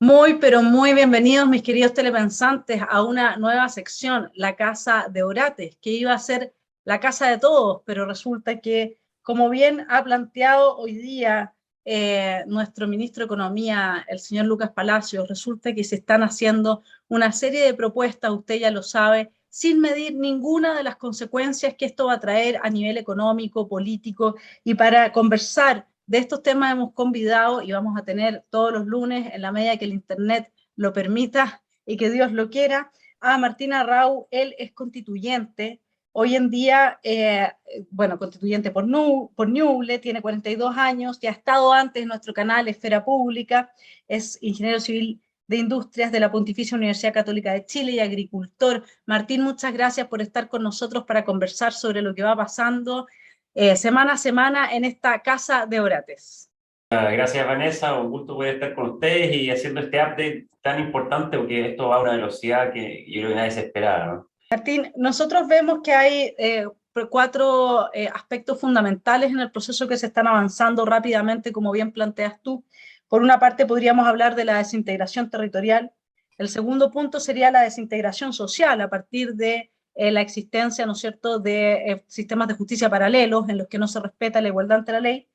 Muy, pero muy bienvenidos, mis queridos telepensantes, a una nueva sección, la Casa de Orates, que iba a ser la casa de todos, pero resulta que, como bien ha planteado hoy día nuestro ministro de Economía, el señor Lucas Palacios, resulta que se están haciendo una serie de propuestas, usted ya lo sabe, sin medir ninguna de las consecuencias que esto va a traer a nivel económico, político, y para conversar de estos temas hemos convidado y vamos a tener todos los lunes, en la medida que el Internet lo permita y que Dios lo quiera, a Martín Arrau. Él es constituyente, hoy en día, constituyente por Ñuble, tiene 42 años, ya ha estado antes en nuestro canal Esfera Pública, es ingeniero civil de Industrias de la Pontificia Universidad Católica de Chile y agricultor. Martín, muchas gracias por estar con nosotros para conversar sobre lo que va pasando semana a semana en esta Casa de Orates. Gracias, Vanessa, un gusto poder estar con ustedes y haciendo este update tan importante, porque esto va a una velocidad que yo creo que nadie se esperaba, ¿no? Martín, nosotros vemos que hay cuatro aspectos fundamentales en el proceso que se están avanzando rápidamente, como bien planteas tú. Por una parte, podríamos hablar de la desintegración territorial. El segundo punto sería la desintegración social a partir de la existencia, ¿no es cierto?, de sistemas de justicia paralelos en los que no se respeta la igualdad ante la ley.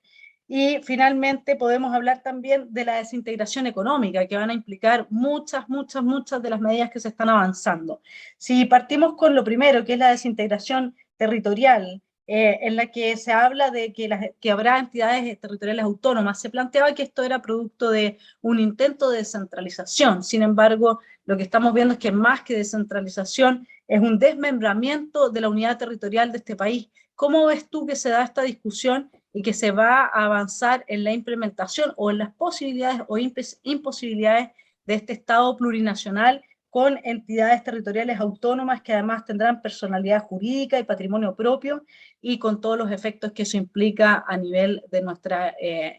Y finalmente podemos hablar también de la desintegración económica, que van a implicar muchas de las medidas que se están avanzando. Si partimos con lo primero, que es la desintegración territorial, en la que se habla de que habrá entidades territoriales autónomas, se planteaba que esto era producto de un intento de descentralización. Sin embargo, lo que estamos viendo es que más que descentralización es un desmembramiento de la unidad territorial de este país. ¿Cómo ves tú que se da esta discusión y que se va a avanzar en la implementación o en las posibilidades o imposibilidades de este Estado plurinacional con entidades territoriales autónomas que además tendrán personalidad jurídica y patrimonio propio y con todos los efectos que eso implica a nivel de nuestra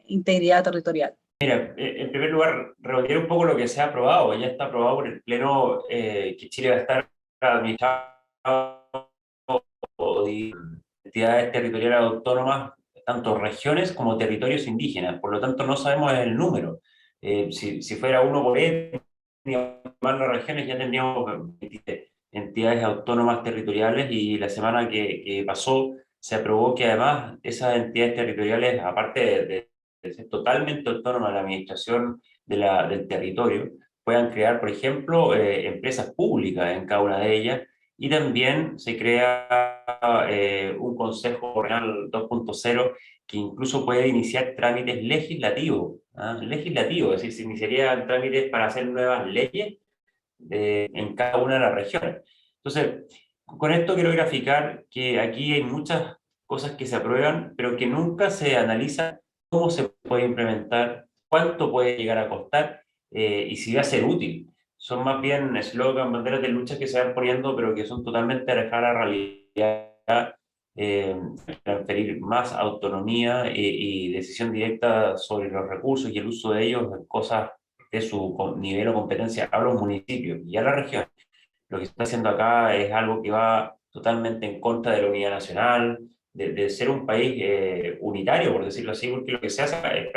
integridad territorial? Mira, en primer lugar, redondear un poco lo que se ha aprobado. Ya está aprobado por el Pleno que Chile va a estar administrado por entidades territoriales autónomas, tanto regiones como territorios indígenas. Por lo tanto, no sabemos el número. Si fuera uno por etnia, más las regiones, ya tendríamos entidades autónomas territoriales, y la semana que pasó se aprobó que además esas entidades territoriales, aparte de ser totalmente autónomas de la administración del territorio, puedan crear, por ejemplo, empresas públicas en cada una de ellas, y también se crea un Consejo Regional 2.0 que incluso puede iniciar trámites legislativos, ¿ah? Legislativos, es decir, se iniciarían trámites para hacer nuevas leyes en cada una de las regiones. Entonces, con esto quiero graficar que aquí hay muchas cosas que se aprueban, pero que nunca se analiza cómo se puede implementar, cuánto puede llegar a costar y si va a ser útil. Son más bien eslogan, banderas de lucha que se van poniendo, pero que son totalmente alejadas de la realidad. eh, Transferir más autonomía y decisión directa sobre los recursos y el uso de ellos en cosas de su nivel o competencia a los municipios y a la región. Lo que se está haciendo acá es algo que va totalmente en contra de la unidad nacional, de ser un país unitario, por decirlo así, porque lo que se hace acá es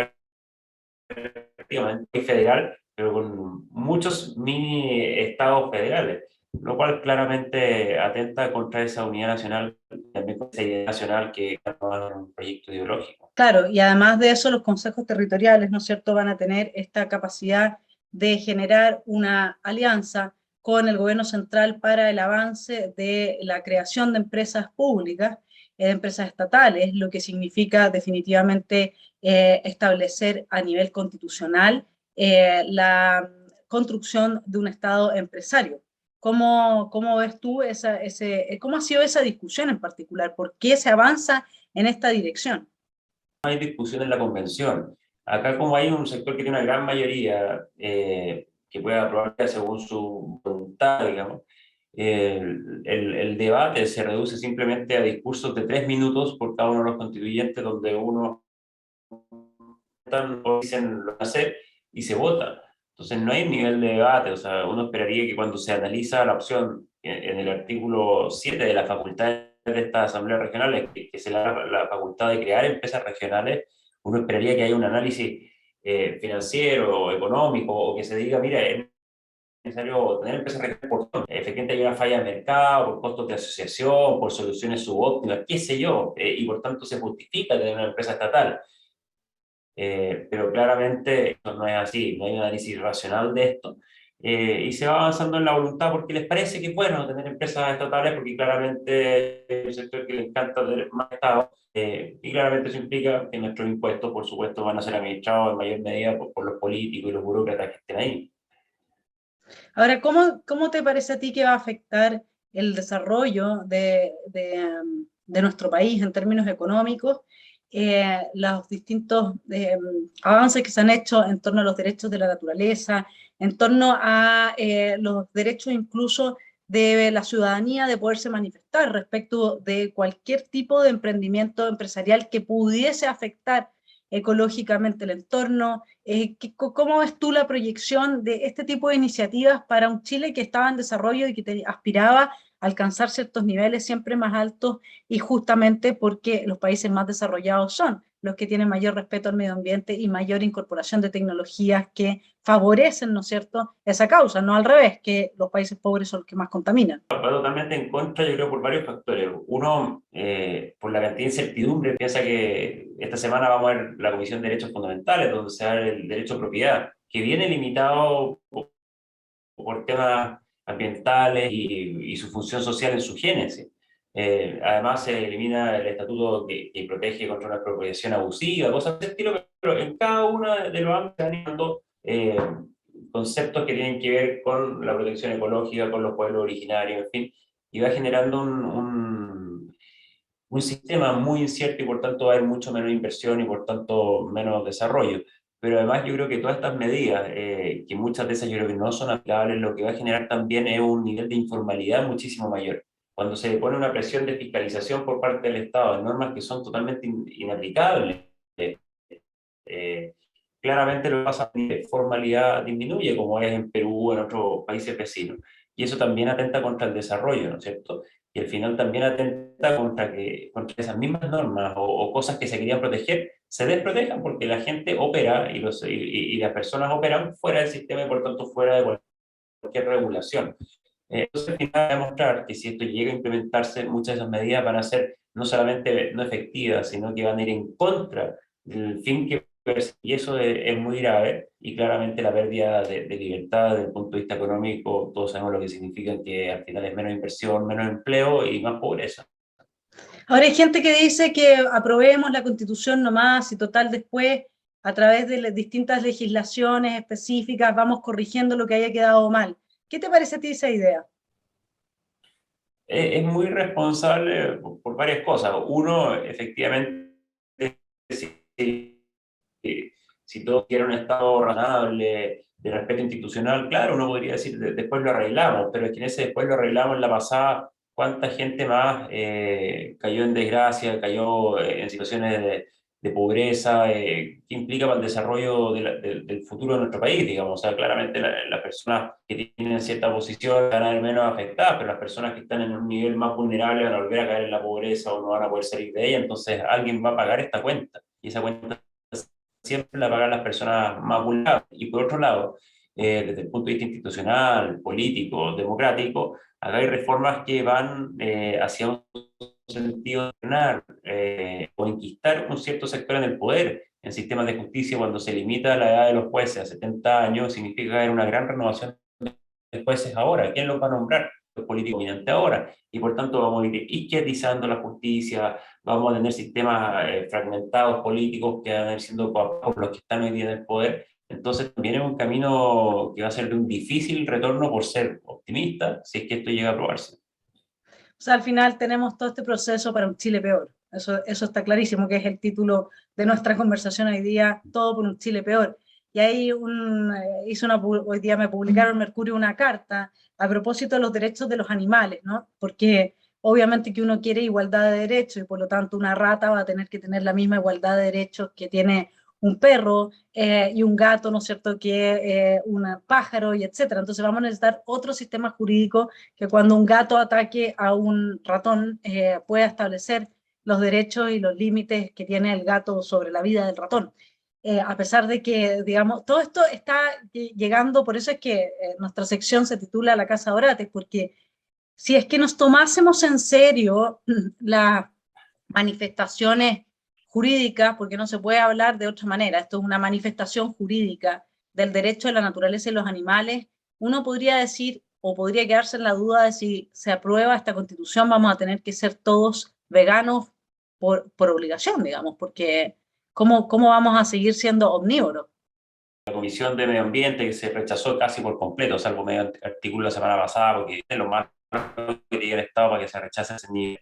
prácticamente federal, pero con muchos mini estados federales, lo cual claramente atenta contra esa unidad nacional, también contra esa idea nacional que es un proyecto ideológico. Claro, y además de eso, los consejos territoriales, ¿no es cierto?, van a tener esta capacidad de generar una alianza con el gobierno central para el avance de la creación de empresas públicas, de empresas estatales, lo que significa definitivamente establecer a nivel constitucional la construcción de un Estado empresario. ¿Cómo ves tú cómo ha sido esa discusión en particular? ¿Por qué se avanza en esta dirección? Hay discusión en la convención. Acá, como hay un sector que tiene una gran mayoría que puede aprobar según su voluntad, digamos, el debate se reduce simplemente a discursos de 3 minutos por cada uno de los constituyentes, donde uno dicen lo que hacer y se vota. Entonces no hay nivel de debate. O sea, uno esperaría que cuando se analiza la opción en el artículo 7 de la facultad de estas asambleas regionales, que es la facultad de crear empresas regionales, uno esperaría que haya un análisis financiero o económico, o que se diga, mira, es necesario tener empresas regionales por efectivamente hay una falla de mercado, por costos de asociación, por soluciones subóptimas, qué sé yo, y por tanto se justifica tener una empresa estatal. Pero claramente esto no es así, no hay un análisis racional de esto. Y se va avanzando en la voluntad porque les parece que es bueno tener empresas estatales porque claramente es un sector que le encanta tener más Estado y claramente eso implica que nuestros impuestos, por supuesto, van a ser administrados en mayor medida por los políticos y los burócratas que estén ahí. Ahora, ¿cómo te parece a ti que va a afectar el desarrollo de nuestro país en términos económicos, los distintos avances que se han hecho en torno a los derechos de la naturaleza, en torno a los derechos incluso de la ciudadanía de poderse manifestar respecto de cualquier tipo de emprendimiento empresarial que pudiese afectar ecológicamente el entorno? ¿Cómo ves tú la proyección de este tipo de iniciativas para un Chile que estaba en desarrollo y que aspiraba a alcanzar ciertos niveles siempre más altos, y justamente porque los países más desarrollados son los que tienen mayor respeto al medio ambiente y mayor incorporación de tecnologías que favorecen, ¿no es cierto?, esa causa, no al revés, que los países pobres son los que más contaminan? Va totalmente en contra, yo creo, por varios factores. Uno, por la cantidad de incertidumbre. Piensa que esta semana vamos a ver la Comisión de Derechos Fundamentales, donde se da el derecho a propiedad, que viene limitado por temas ambientales y su función social en su génesis. Además, se elimina el estatuto que protege contra la expropiación abusiva, cosas de ese estilo, pero en cada uno de los ámbitos están animando conceptos que tienen que ver con la protección ecológica, con los pueblos originarios, en fin, y va generando un sistema muy incierto y por tanto va a haber mucho menos inversión y por tanto menos desarrollo. Pero además yo creo que todas estas medidas, que muchas de esas yo creo que no son aplicables, lo que va a generar también es un nivel de informalidad muchísimo mayor. Cuando se pone una presión de fiscalización por parte del Estado en normas que son totalmente inaplicables, eh, claramente lo que pasa es que la formalidad disminuye, como es en Perú o en otros países vecinos. Y eso también atenta contra el desarrollo, ¿no es cierto? Y al final también atenta contra esas mismas normas o cosas que se querían proteger, se desprotejan porque la gente opera y las personas operan fuera del sistema y por tanto fuera de cualquier regulación. Entonces, al final, va a demostrar que si esto llega a implementarse, muchas de esas medidas van a ser no solamente no efectivas, sino que van a ir en contra del fin que persigue. Y eso es muy grave y claramente la pérdida de libertad desde el punto de vista económico, todos sabemos lo que significa, que al final es menos inversión, menos empleo y más pobreza. Ahora hay gente que dice que aprobemos la Constitución nomás y total después, a través de las distintas legislaciones específicas, vamos corrigiendo lo que haya quedado mal. ¿Qué te parece a ti esa idea? Es muy responsable por varias cosas. Uno, efectivamente, si, si todos quieren un Estado razonable, de respeto institucional, claro, uno podría decir, después lo arreglamos, pero es que en ese después lo arreglamos en la pasada, ¿cuánta gente más cayó en desgracia, cayó en situaciones de pobreza, que implica para el desarrollo del futuro de nuestro país, digamos? O sea, claramente las personas que tienen cierta posición van a ver menos afectadas, pero las personas que están en un nivel más vulnerable van a volver a caer en la pobreza o no van a poder salir de ella, entonces alguien va a pagar esta cuenta, y esa cuenta siempre la pagan las personas más vulnerables. Y por otro lado, desde el punto de vista institucional, político, democrático, acá hay reformas que van hacia un sentido de frenar o enquistar un cierto sector en el poder. En sistemas de justicia, cuando se limita la edad de los jueces a 70 años, significa que hay una gran renovación de jueces ahora. ¿Quién los va a nombrar? Los políticos dominantes ahora. Y por tanto vamos a ir izquierdizando la justicia, vamos a tener sistemas fragmentados políticos que van a ir siendo por los que están hoy día en el poder. Entonces también es un camino que va a ser de un difícil retorno, por ser optimista, si es que esto llega a aprobarse. O sea, al final tenemos todo este proceso para un Chile peor. Eso está clarísimo, que es el título de nuestra conversación hoy día, todo por un Chile peor. Y ahí hoy día me publicaron en Mercurio una carta a propósito de los derechos de los animales, ¿no? Porque obviamente que uno quiere igualdad de derechos y por lo tanto una rata va a tener que tener la misma igualdad de derechos que tiene un perro y un gato, ¿no es cierto?, que un pájaro y etcétera. Entonces vamos a necesitar otro sistema jurídico que cuando un gato ataque a un ratón pueda establecer los derechos y los límites que tiene el gato sobre la vida del ratón. a pesar de que, digamos, todo esto está llegando, por eso es que nuestra sección se titula La Casa Orate, porque si es que nos tomásemos en serio las manifestaciones jurídicas, porque no se puede hablar de otra manera, esto es una manifestación jurídica del derecho de la naturaleza y los animales, uno podría decir, o podría quedarse en la duda de si se aprueba esta constitución, vamos a tener que ser todos veganos por obligación, digamos, porque ¿cómo vamos a seguir siendo omnívoros? La Comisión de Medio Ambiente que se rechazó casi por completo, salvo medio artículo la semana pasada, porque es lo más que tiene el Estado para que se rechace ese nivel.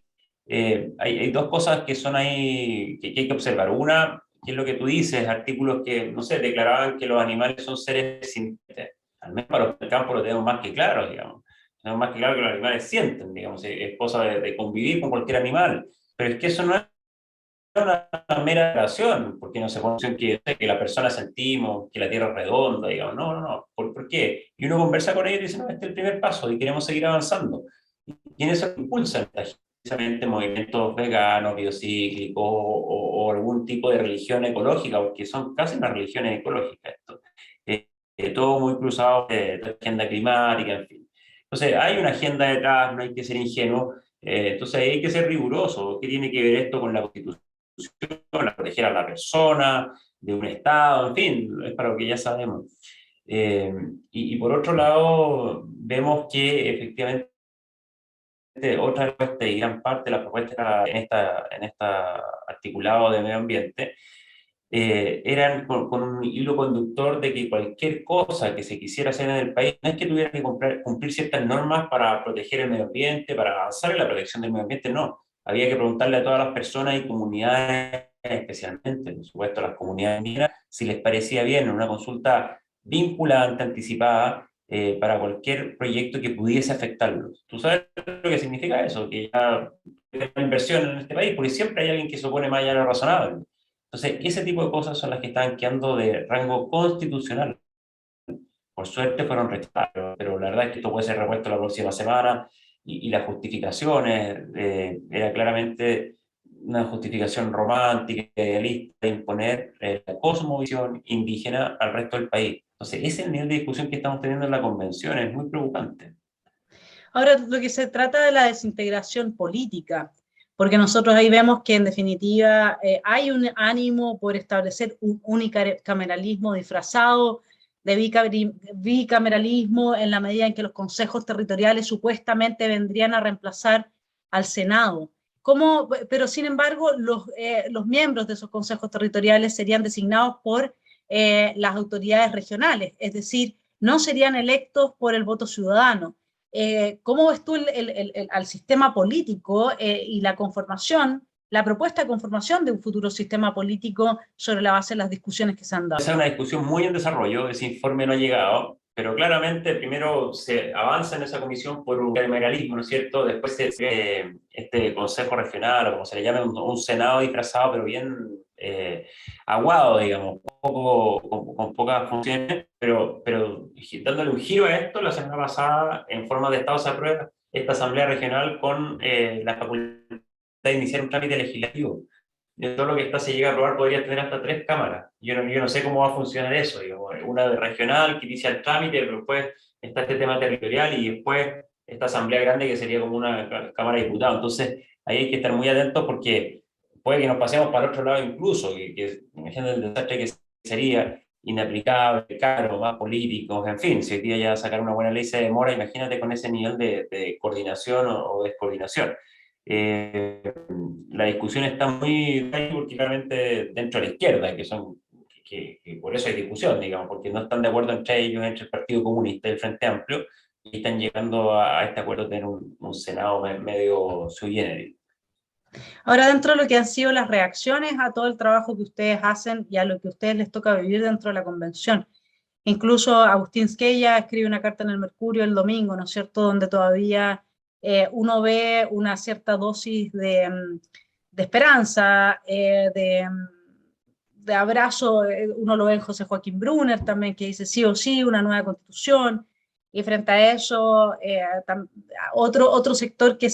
Hay dos cosas que son ahí que hay que observar. Una, que es lo que tú dices, artículos que, no sé, declaraban que los animales son seres sintientes. Al menos para los del campo lo tenemos más que claro, digamos. Tenemos más que claro que los animales sienten, digamos, es cosa de convivir con cualquier animal. Pero es que eso no es una mera relación, porque no se pone que la persona sentimos, que la Tierra es redonda, digamos, no. ¿Por qué? Y uno conversa con ellos y dice, no, este es el primer paso y queremos seguir avanzando. ¿Quiénes se impulsan? Precisamente movimientos veganos, biocíclicos o algún tipo de religión ecológica, porque son casi unas religiones ecológicas esto. Todo muy cruzado de agenda climática, en fin. Entonces, hay una agenda detrás, no hay que ser ingenuo. Entonces, hay que ser riguroso. ¿Qué tiene que ver esto con la Constitución? A proteger a la persona, de un Estado, en fin, es para lo que ya sabemos. Y por otro lado, vemos que efectivamente otra respuesta y gran parte de las propuestas en esta articulado de medio ambiente eran con un hilo conductor de que cualquier cosa que se quisiera hacer en el país no es que tuviera que cumplir ciertas normas para proteger el medio ambiente, para avanzar en la protección del medio ambiente, no. Había que preguntarle a todas las personas y comunidades, especialmente, por supuesto, a las comunidades indígenas, si les parecía bien en una consulta vinculante, anticipada, para cualquier proyecto que pudiese afectarlos. ¿Tú sabes lo que significa eso? Que ya hay una inversión en este país, porque siempre hay alguien que se opone más allá de lo razonable. Entonces, ese tipo de cosas son las que están quedando de rango constitucional. Por suerte fueron rechazadas, pero la verdad es que esto puede ser repuesto la próxima semana y las justificaciones, era claramente una justificación romántica, idealista, de imponer la cosmovisión indígena al resto del país. Entonces, ese es el nivel de discusión que estamos teniendo en la convención, es muy preocupante. Ahora, lo que se trata de la desintegración política, porque nosotros ahí vemos que en definitiva hay un ánimo por establecer un unicameralismo disfrazado de bicameralismo en la medida en que los consejos territoriales supuestamente vendrían a reemplazar al Senado. ¿Cómo? Pero sin embargo, los miembros de esos consejos territoriales serían designados por las autoridades regionales, es decir, no serían electos por el voto ciudadano. ¿Cómo ves tú al sistema político y la conformación, la propuesta de conformación de un futuro sistema político sobre la base de las discusiones que se han dado? Esa es una discusión muy en desarrollo, ese informe no ha llegado, pero claramente primero se avanza en esa comisión por un cameralismo, ¿no es cierto? Después este consejo regional, o como se le llame, un senado disfrazado, pero bien aguado, digamos, con pocas funciones, pero dándole un giro a esto, la semana pasada, en forma de Estado se aprueba esta asamblea regional con la facultad de iniciar un trámite legislativo. De todo lo que se llega a aprobar podría tener hasta 3 cámaras. Yo no sé cómo va a funcionar eso. Digamos. Una de regional que inicia el trámite, pero después está este tema territorial y después esta asamblea grande que sería como una Cámara de Diputados. Entonces, ahí hay que estar muy atentos porque puede que nos pasemos para otro lado incluso, que imagínate el desastre que sería inaplicable, caro, más políticos, en fin, si hoy día ya sacar una buena ley se demora, imagínate con ese nivel de coordinación o descoordinación. La discusión está muy particularmente dentro de la izquierda, que por eso hay discusión, digamos, porque no están de acuerdo entre ellos, entre el Partido Comunista y el Frente Amplio, y están llegando a este acuerdo de tener un Senado medio sui generis. Ahora, dentro de lo que han sido las reacciones a todo el trabajo que ustedes hacen y a lo que a ustedes les toca vivir dentro de la convención, incluso Agustín Squella escribe una carta en el Mercurio el domingo, ¿no es cierto?, donde todavía uno ve una cierta dosis de esperanza, de abrazo, uno lo ve en José Joaquín Brunner también, que dice sí o sí, una nueva constitución, y frente a eso, otro sector que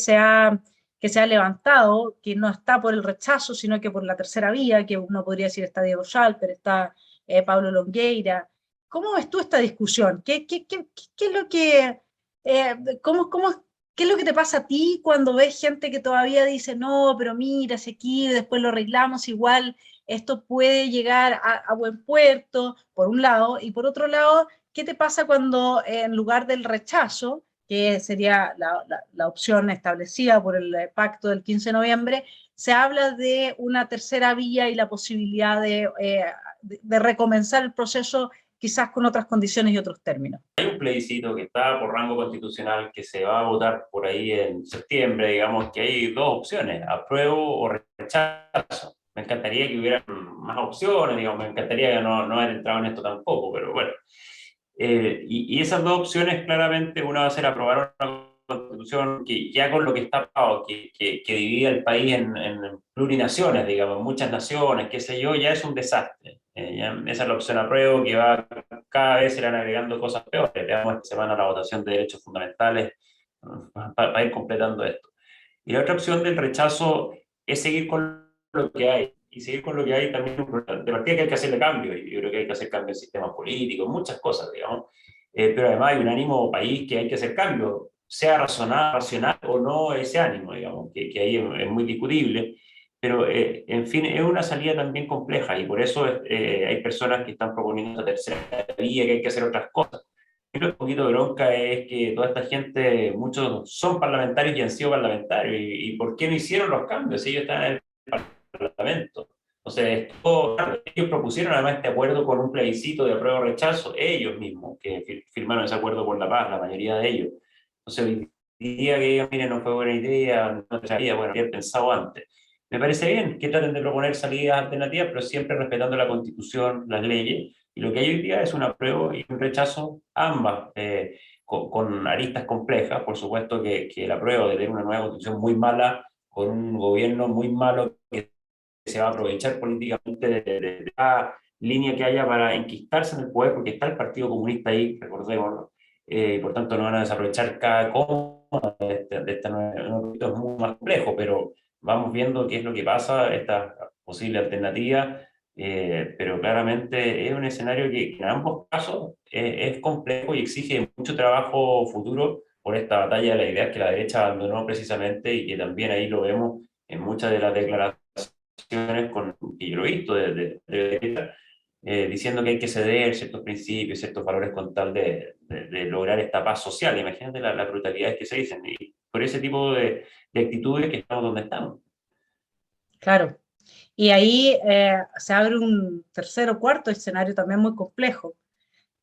que se ha levantado, que no está por el rechazo, sino que por la tercera vía, que uno podría decir está Diego Schalper, está Pablo Longueira. ¿Cómo ves tú esta discusión? ¿Qué es lo que, eh, cómo, qué es lo que te pasa a ti cuando ves gente que todavía dice, no, pero mira, si aquí después lo arreglamos igual, esto puede llegar a buen puerto, por un lado, y por otro lado, ¿qué te pasa cuando en lugar del rechazo, que sería la opción establecida por el pacto del 15 de noviembre, se habla de una tercera vía y la posibilidad de recomenzar el proceso quizás con otras condiciones y otros términos? Hay un plebiscito que está por rango constitucional que se va a votar por ahí en septiembre, digamos que hay dos opciones, apruebo o rechazo. Me encantaría que hubiera más opciones, digamos, me encantaría no haber entrado en esto tampoco, pero bueno. Y esas dos opciones, claramente, una va a ser aprobar una constitución que ya con lo que está aprobado, que divide el país en plurinaciones, digamos, muchas naciones, qué sé yo, ya es un desastre. Esa es la opción apruebo, que va, cada vez se le van agregando cosas peores. Veamos esta semana la votación de derechos fundamentales para ir completando esto. Y la otra opción del rechazo es seguir con lo que hay. Y seguir con lo que hay también, de partida que hay que hacerle cambio. Y yo creo que hay que hacer cambio en sistema político, muchas cosas, digamos. Pero además hay un ánimo país que hay que hacer cambio, sea racional o no ese ánimo, digamos, que ahí es muy discutible. Pero, en fin, es una salida también compleja y por eso hay personas que están proponiendo esta tercera vía, que hay que hacer otras cosas. Creo que un poquito de bronca es que toda esta gente, muchos son parlamentarios y han sido parlamentarios, y ¿por qué no hicieron los cambios si ellos están en el Parlamento? Entonces, claro, ellos propusieron además este acuerdo con un plebiscito de apruebo o rechazo, ellos mismos, que firmaron ese acuerdo por la paz, la mayoría de ellos. Entonces, hoy día que ellos, miren, no fue buena idea, no sabía, bueno, había pensado antes. Me parece bien que traten de proponer salidas alternativas, pero siempre respetando la Constitución, las leyes, y lo que hay hoy día es un apruebo y un rechazo, ambas, con aristas complejas. Por supuesto que el apruebo de tener una nueva constitución muy mala, con un gobierno muy malo que se va a aprovechar políticamente de la línea que haya para enquistarse en el poder, porque está el Partido Comunista ahí, recordémoslo. Por tanto, no van a desaprovechar cada coma de esta nueva, es muy más complejo, pero vamos viendo qué es lo que pasa, esta posible alternativa. Pero claramente es un escenario que en ambos casos es complejo y exige mucho trabajo futuro por esta batalla de las ideas que la derecha abandonó precisamente, y que también ahí lo vemos en muchas de las declaraciones que yo lo he visto de derecha, diciendo que hay que ceder ciertos principios, ciertos valores con tal de lograr esta paz social. Imagínate las brutalidades que se dicen, y por ese tipo de actitudes que estamos donde estamos. Claro. Y ahí se abre un tercer o cuarto escenario también muy complejo,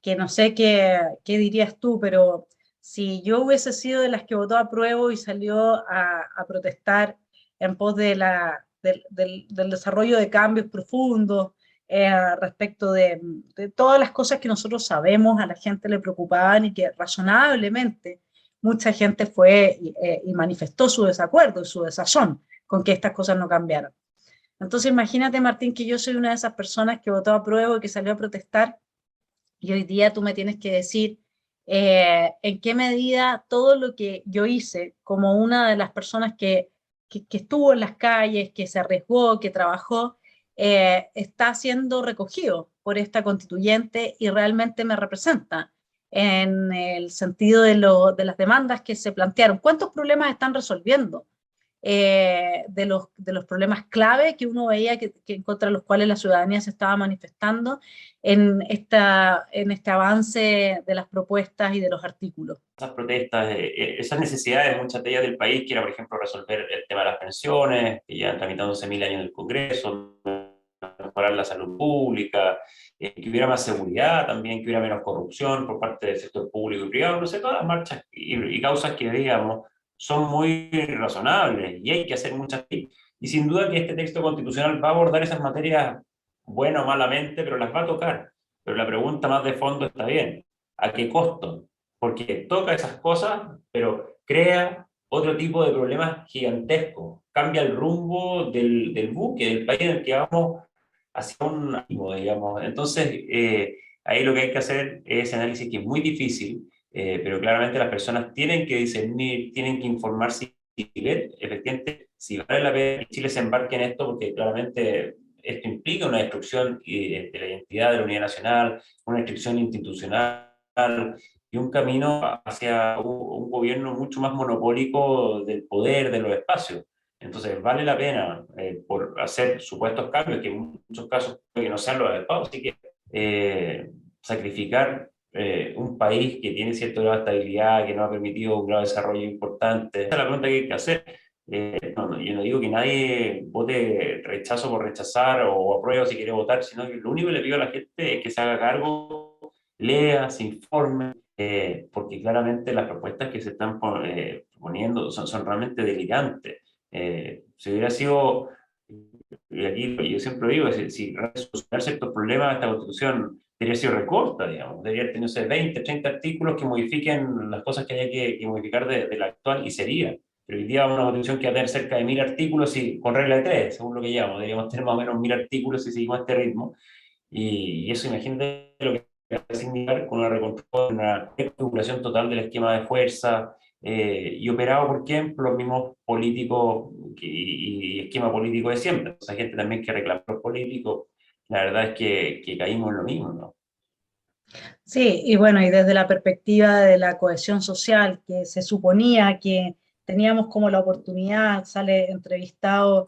que no sé qué dirías tú, pero si yo hubiese sido de las que votó a prueba y salió a protestar en pos del desarrollo de cambios profundos, respecto de todas las cosas que nosotros sabemos a la gente le preocupaban y que razonablemente mucha gente fue y manifestó su desacuerdo y su desazón con que estas cosas no cambiaran. Entonces imagínate, Martín, que yo soy una de esas personas que votó a prueba y que salió a protestar, y hoy día tú me tienes que decir en qué medida todo lo que yo hice como una de las personas que estuvo en las calles, que se arriesgó, que trabajó, está siendo recogido por esta constituyente y realmente me representa en el sentido de las demandas que se plantearon. ¿Cuántos problemas están resolviendo? De los problemas clave que uno veía que contra los cuales la ciudadanía se estaba manifestando en este avance de las propuestas y de los artículos. Esas protestas, esas necesidades, muchas de ellas del país, que era, por ejemplo, resolver el tema de las pensiones, que ya han tramitado 11.000 años en el Congreso, mejorar la salud pública, que hubiera más seguridad también, que hubiera menos corrupción por parte del sector público y privado, no sé, todas las marchas y causas que, digamos, son muy razonables y hay que hacer muchas. Y sin duda que este texto constitucional va a abordar esas materias, bueno o malamente, pero las va a tocar. Pero la pregunta más de fondo está bien: ¿a qué costo? Porque toca esas cosas, pero crea otro tipo de problemas gigantescos. Cambia el rumbo del buque, del país en el que vamos hacia un ánimo, digamos. Entonces, ahí lo que hay que hacer es ese análisis, que es muy difícil, pero claramente las personas tienen que discernir, tienen que informarse Chile, efectivamente, si vale la pena que Chile se embarque en esto, porque claramente esto implica una destrucción de la identidad de la unidad nacional, una destrucción institucional y un camino hacia un gobierno mucho más monopólico del poder, de los espacios. Entonces, vale la pena por hacer supuestos cambios, que en muchos casos puede que no sean los adecuados, así que sacrificar un país que tiene cierto grado de estabilidad, que no ha permitido un grado de desarrollo importante. Esa es la pregunta que hay que hacer. Yo no digo que nadie vote rechazo por rechazar o apruebo si quiere votar, sino que lo único que le pido a la gente es que se haga cargo, lea, se informe, porque claramente las propuestas que se están proponiendo son realmente delirantes. Si hubiera sido, y aquí yo siempre digo, si solucionar ciertos problemas, esta constitución debería ser recorta, digamos, debería tener, no sé, 20, 30 artículos que modifiquen las cosas que haya que modificar de la actual y sería. Pero hoy día una constitución que va a tener cerca de 1000 artículos y con regla de 3, según lo que llamamos, deberíamos tener más o menos 1000 artículos si seguimos este ritmo. Y eso, imagínate lo que va a significar con una reconstrucción, una reestructuración total del esquema de fuerza, y operado por quién, por los mismos políticos y esquema político de siempre. Entonces, hay gente también que reclama a los políticos, la verdad es que caímos en lo mismo, ¿no? Sí, y bueno, y desde la perspectiva de la cohesión social, que se suponía que teníamos como la oportunidad, sale entrevistado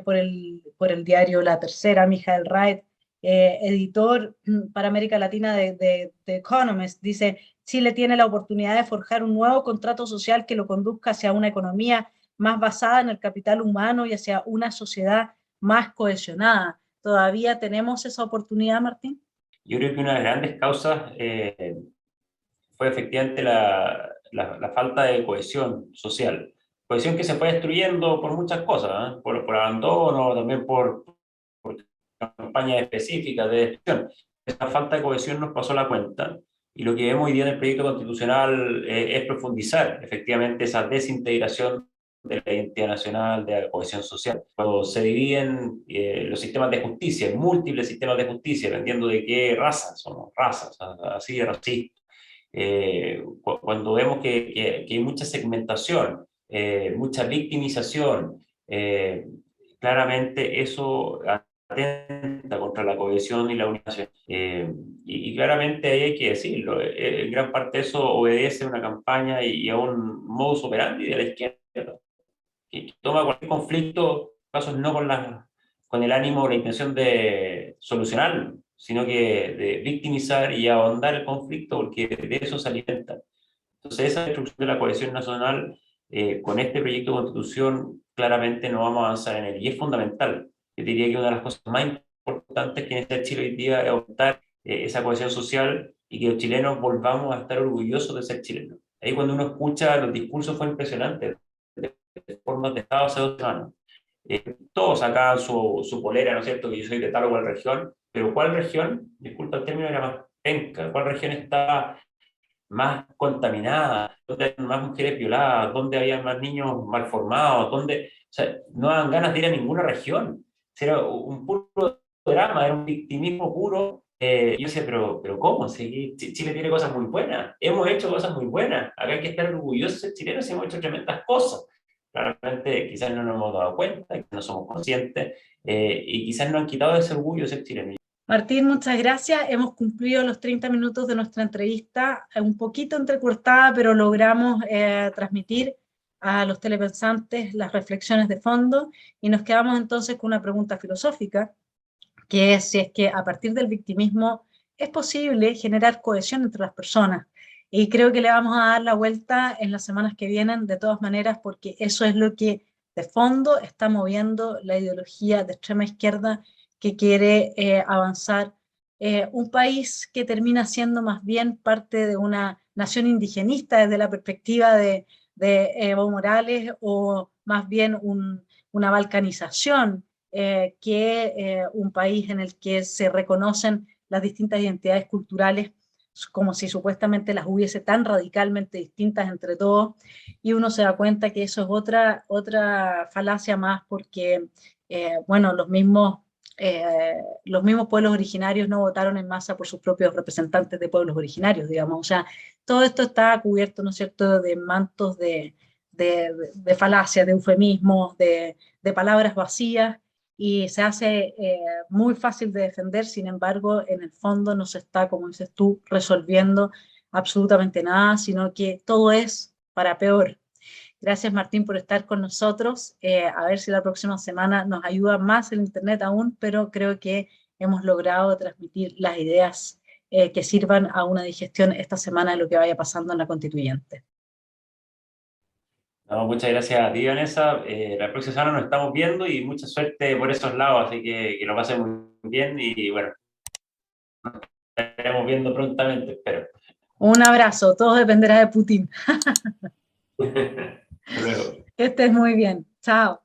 por el diario La Tercera, Michael Wright, editor para América Latina de Economist, dice, Chile tiene la oportunidad de forjar un nuevo contrato social que lo conduzca hacia una economía más basada en el capital humano y hacia una sociedad más cohesionada. ¿Todavía tenemos esa oportunidad, Martín? Yo creo que una de las grandes causas fue efectivamente la falta de cohesión social. Cohesión que se fue destruyendo por muchas cosas, ¿eh? Por abandono, también por campañas específicas de destrucción. Esa falta de cohesión nos pasó la cuenta. Y lo que vemos hoy día en el proyecto constitucional es profundizar efectivamente esa desintegración de la identidad nacional, de la cohesión social. Cuando se dividen los sistemas de justicia, múltiples sistemas de justicia, dependiendo de qué raza somos, razas, así de racistas. Cuando vemos que hay mucha segmentación, mucha victimización, claramente eso atenta contra la cohesión y la unión. Y claramente ahí hay que decirlo, en gran parte eso obedece a una campaña y a un modus operandi de la izquierda, que toma cualquier conflicto, casos no con el ánimo o la intención de solucionarlo, sino que de victimizar y ahondar el conflicto, porque de eso se alimentan. Entonces, esa destrucción de la cohesión nacional, con este proyecto de constitución, claramente no vamos a avanzar en él. Y es fundamental. Yo diría que una de las cosas más importantes que necesita Chile hoy día es adoptar esa cohesión social y que los chilenos volvamos a estar orgullosos de ser chilenos. Ahí cuando uno escucha los discursos fue impresionante, de formas de Estado hace 2 semanas. Todos sacaban su polera, ¿no es cierto? Que yo soy de tal o cual región, pero ¿cuál región? Disculpa el término, era más penca. ¿Cuál región está más contaminada? ¿Dónde hay más mujeres violadas? ¿Dónde había más niños malformados? ¿Dónde? O sea, no dan ganas de ir a ninguna región. Era un puro drama, era un victimismo puro. Yo decía, pero ¿cómo? Si Chile tiene cosas muy buenas, hemos hecho cosas muy buenas, acá hay que estar orgullosos de ser chilenos y hemos hecho tremendas cosas. Claramente quizás no nos hemos dado cuenta, quizás no somos conscientes, y quizás nos han quitado ese orgullo de ser chilenos. Martín, muchas gracias. Hemos cumplido los 30 minutos de nuestra entrevista, un poquito entrecortada, pero logramos transmitir a los telepensantes las reflexiones de fondo y nos quedamos entonces con una pregunta filosófica, que es si es que a partir del victimismo es posible generar cohesión entre las personas. Y creo que le vamos a dar la vuelta en las semanas que vienen, de todas maneras, porque eso es lo que de fondo está moviendo la ideología de extrema izquierda que quiere avanzar un país que termina siendo más bien parte de una nación indigenista desde la perspectiva de Evo Morales, o más bien una balcanización un país en el que se reconocen las distintas identidades culturales como si supuestamente las hubiese tan radicalmente distintas entre todos, y uno se da cuenta que eso es otra falacia más, porque, bueno, los mismos pueblos originarios no votaron en masa por sus propios representantes de pueblos originarios, digamos. O sea, todo esto está cubierto, ¿no es cierto?, de mantos de falacias, de eufemismos, de palabras vacías, y se hace muy fácil de defender. Sin embargo, en el fondo no se está, como dices tú, resolviendo absolutamente nada, sino que todo es para peor. Gracias, Martín, por estar con nosotros. A ver si la próxima semana nos ayuda más el Internet aún, pero creo que hemos logrado transmitir las ideas que sirvan a una digestión esta semana de lo que vaya pasando en la constituyente. No, muchas gracias a ti, Vanessa. La próxima semana nos estamos viendo y mucha suerte por esos lados, así que lo pasen muy bien y bueno, nos estaremos viendo prontamente, espero. Un abrazo, todo dependerá de Putin. Hasta luego. Que estés muy bien. Chao.